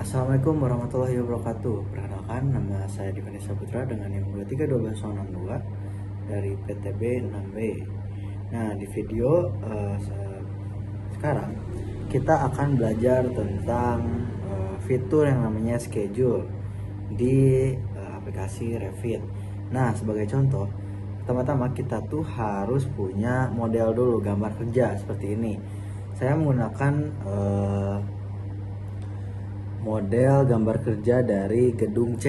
Assalamualaikum warahmatullahi wabarakatuh. Perkenalkan, nama saya Divani Saputra dengan NIM 2312062 dari PTB 6B. Nah, di video sekarang kita akan belajar tentang fitur yang namanya schedule di aplikasi Revit. Nah, sebagai contoh, pertama-tama kita tuh harus punya model dulu, gambar kerja seperti ini. Saya menggunakan model gambar kerja dari gedung C.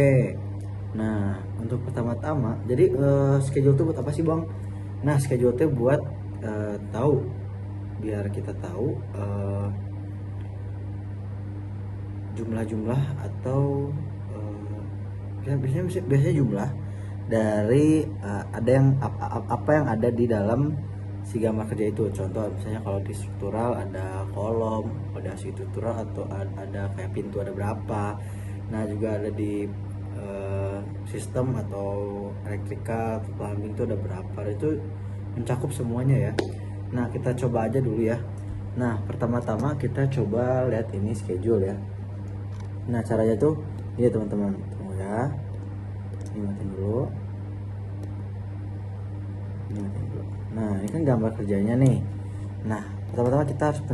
Nah, untuk pertama-tama, jadi schedule itu buat apa sih, Bang? Nah, schedule itu buat tahu, biar kita tahu jumlah-jumlah atau biasanya jumlah dari ada yang apa yang ada di dalam si gambar kerja itu. Contoh misalnya kalau di struktural ada kolom, ada struktural atau ada kayak pintu ada berapa. Nah, juga ada di sistem atau elektrikal atau plumbing itu ada berapa. Itu mencakup semuanya ya. Nah, kita coba aja dulu ya. Nah, pertama-tama kita coba lihat ini schedule ya. Nah, caranya tuh ini teman-teman, tunggu ya, ingatin dulu. Nah, ini kan gambar kerjanya nih. Nah, pertama-tama kita harus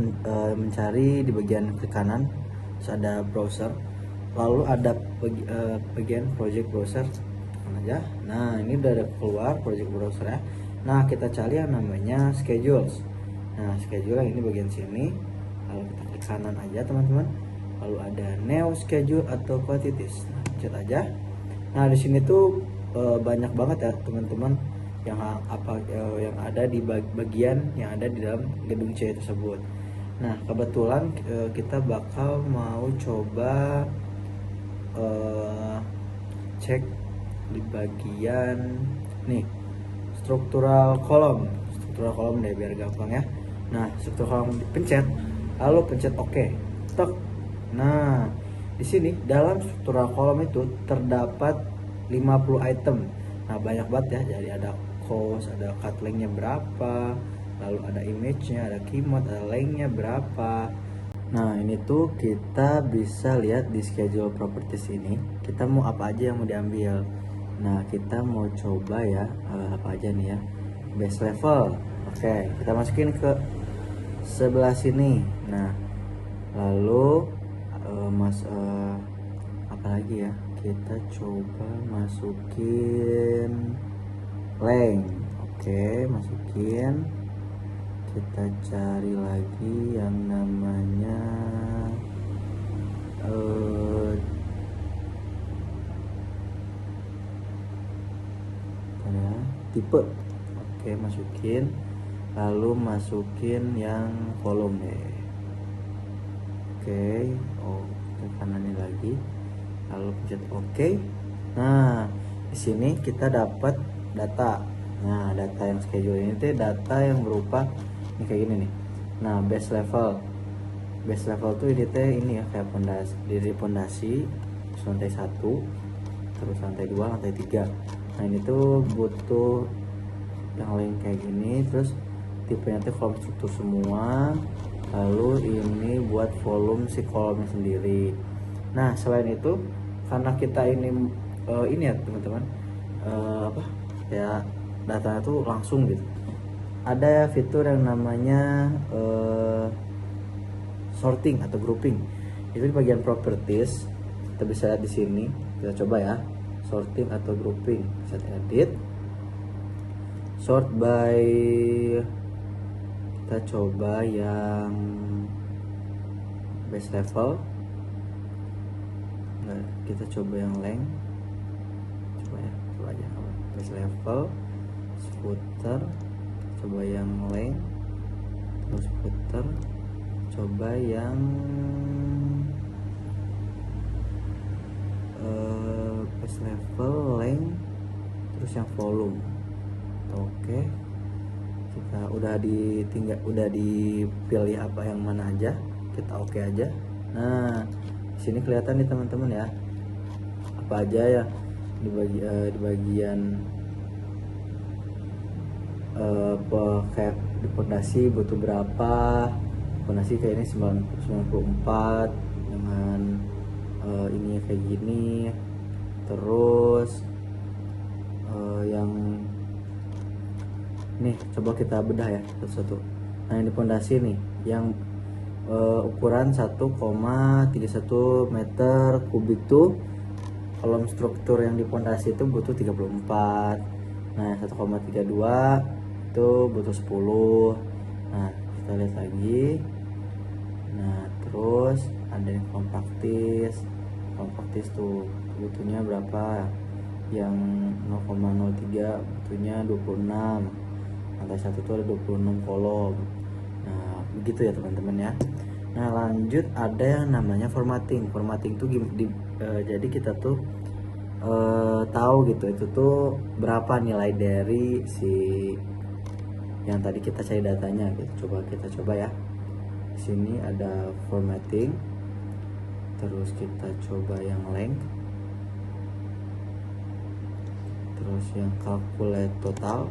mencari di bagian kiri kanan, terus ada browser, lalu ada bagian project browser aja. Nah, ini udah ada keluar project browser ya. Nah, kita cari yang namanya schedules. Nah, schedule yang ini bagian sini, lalu kita klik kanan aja teman-teman, lalu ada new schedule atau quantities. Nah, pencet aja. Nah, di sini tuh banyak banget ya teman-teman yang yang ada di bagian yang ada di dalam gedung C tersebut. Nah, kebetulan kita bakal mau coba cek di bagian nih struktural kolom deh biar gampang ya. Nah, struktural kolom dipencet, lalu pencet OK. Tek. Nah, di sini dalam struktural kolom itu terdapat 50 item. Nah, banyak banget ya. Jadi ada cost, ada cut length-nya berapa, lalu ada image-nya, ada keynote, ada length-nya berapa. Nah, ini tuh kita bisa lihat di schedule properties ini. Kita mau apa aja yang mau diambil. Nah, kita mau coba ya apa aja nih ya. Base level. Oke, kita masukin ke sebelah sini. Nah, lalu apa lagi ya? Kita coba masukin length. Oke, masukin. Kita cari lagi yang namanya tipe. Oke, masukin. Lalu masukin yang kolom deh. Oke, ke kanannya lagi. Lalu pencet OK. Nah, di sini kita dapat data. Nah, data yang schedule ini tuh data yang berupa ini kayak gini nih. Nah, base level tuh ini teh ini ya kayak pondasi lantai 1, terus lantai 2, lantai 3. Nah, ini tuh butuh yang lain kayak gini, terus tipenya tuh kolom struktur semua. Lalu ini buat volume si kolomnya sendiri. Nah, selain itu karena kita ini ya teman-teman, ya datanya tuh langsung gitu. Ada fitur yang namanya sorting atau grouping. Itu di bagian properties. Kita bisa lihat di sini. Kita coba ya, sorting atau grouping. Set edit, sort by. Kita coba yang base level. Nah, kita coba yang length. Coba aja base level, footer, coba yang length, terus footer, coba yang base level, length, terus yang volume. Oke, kita udah dipilih apa yang mana aja, kita oke aja. Nah, di sini kelihatan nih teman-teman ya, apa aja ya di bagian kayak di pondasi butuh berapa. Pondasi kayak ini 94 dengan kayak gini. Terus yang nih coba kita bedah ya satu-satu. Nah ini pondasi nih yang ukuran 1,31 meter kubik tuh kolom struktur yang di pondasi itu butuh 34. Nah 1,32 itu butuh 10. Nah kita lihat lagi. Nah terus ada yang kompaktis tuh butuhnya berapa, yang 0,03 butuhnya 26. Lantai 1 itu ada 26 kolom. Nah begitu ya teman-teman ya. Nah lanjut ada yang namanya formatting tuh jadi kita tuh tahu gitu itu tuh berapa nilai dari si yang tadi kita cari datanya gitu. Kita coba ya. Di sini ada formatting, terus kita coba yang length, terus yang calculate total,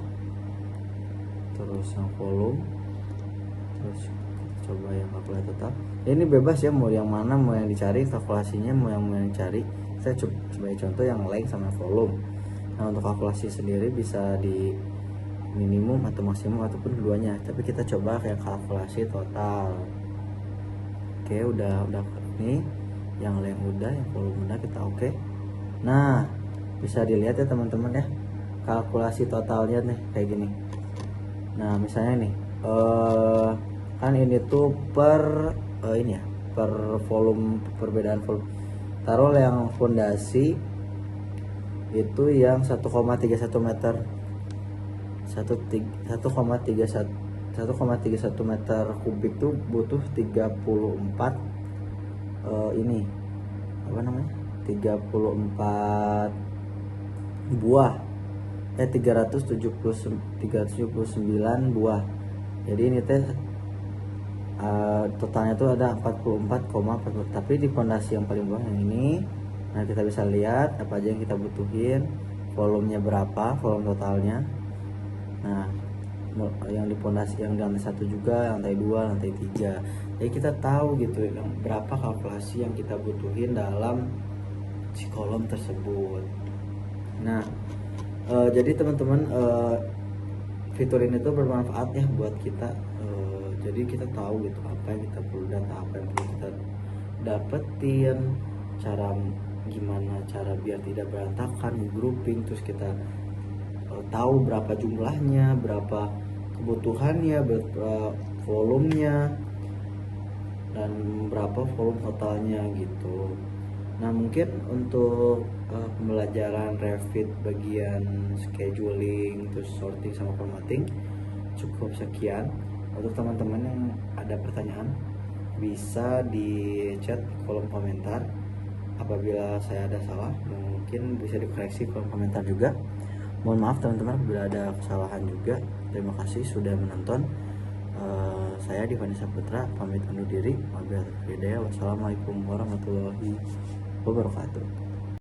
terus yang volume, terus kita coba yang calculate total. Ini bebas ya, mau yang mana mau yang dicari kalkulasinya, mau yang dicari. Saya coba contoh yang length sama volume. Nah untuk kalkulasi sendiri bisa di minimum atau maksimum ataupun keduanya, tapi kita coba kayak kalkulasi total. Oke, udah nih yang length udah, yang volume udah, kita oke. Nah bisa dilihat ya teman-teman ya, kalkulasi totalnya nih kayak gini. Nah misalnya nih kan ini tuh per ini ya, per volume, perbedaan volume. Taruh yang fondasi itu yang 1,31 meter, 1,31 meter kubik tuh butuh 34 ini apa namanya, 34 buah 379 buah. Jadi ini teh totalnya tuh ada 44,40, tapi di pondasi yang paling bawah yang ini. Nah kita bisa lihat apa aja yang kita butuhin, volumenya berapa, volume totalnya. Nah yang di pondasi yang di lantai 1 juga, lantai 2, lantai 3. Jadi kita tahu gitu berapa kalkulasi yang kita butuhin dalam si kolom tersebut. Nah jadi teman-teman fitur ini tuh bermanfaat ya buat kita. Jadi kita tahu gitu apa yang kita perlu, data apa yang perlu kita dapetin, gimana cara biar tidak berantakan, grouping, terus kita tahu berapa jumlahnya, berapa kebutuhannya, berapa volumenya, dan berapa volume totalnya gitu. Nah mungkin untuk pembelajaran Revit bagian scheduling, terus sorting sama formatting cukup sekian. Untuk teman-teman yang ada pertanyaan bisa di chat di kolom komentar. Apabila saya ada salah mungkin bisa dikoreksi kolom komentar juga. Mohon maaf teman-teman bila ada kesalahan juga. Terima kasih sudah menonton. Saya Divani Saputra pamit undur diri. Wassalamualaikum warahmatullahi wabarakatuh.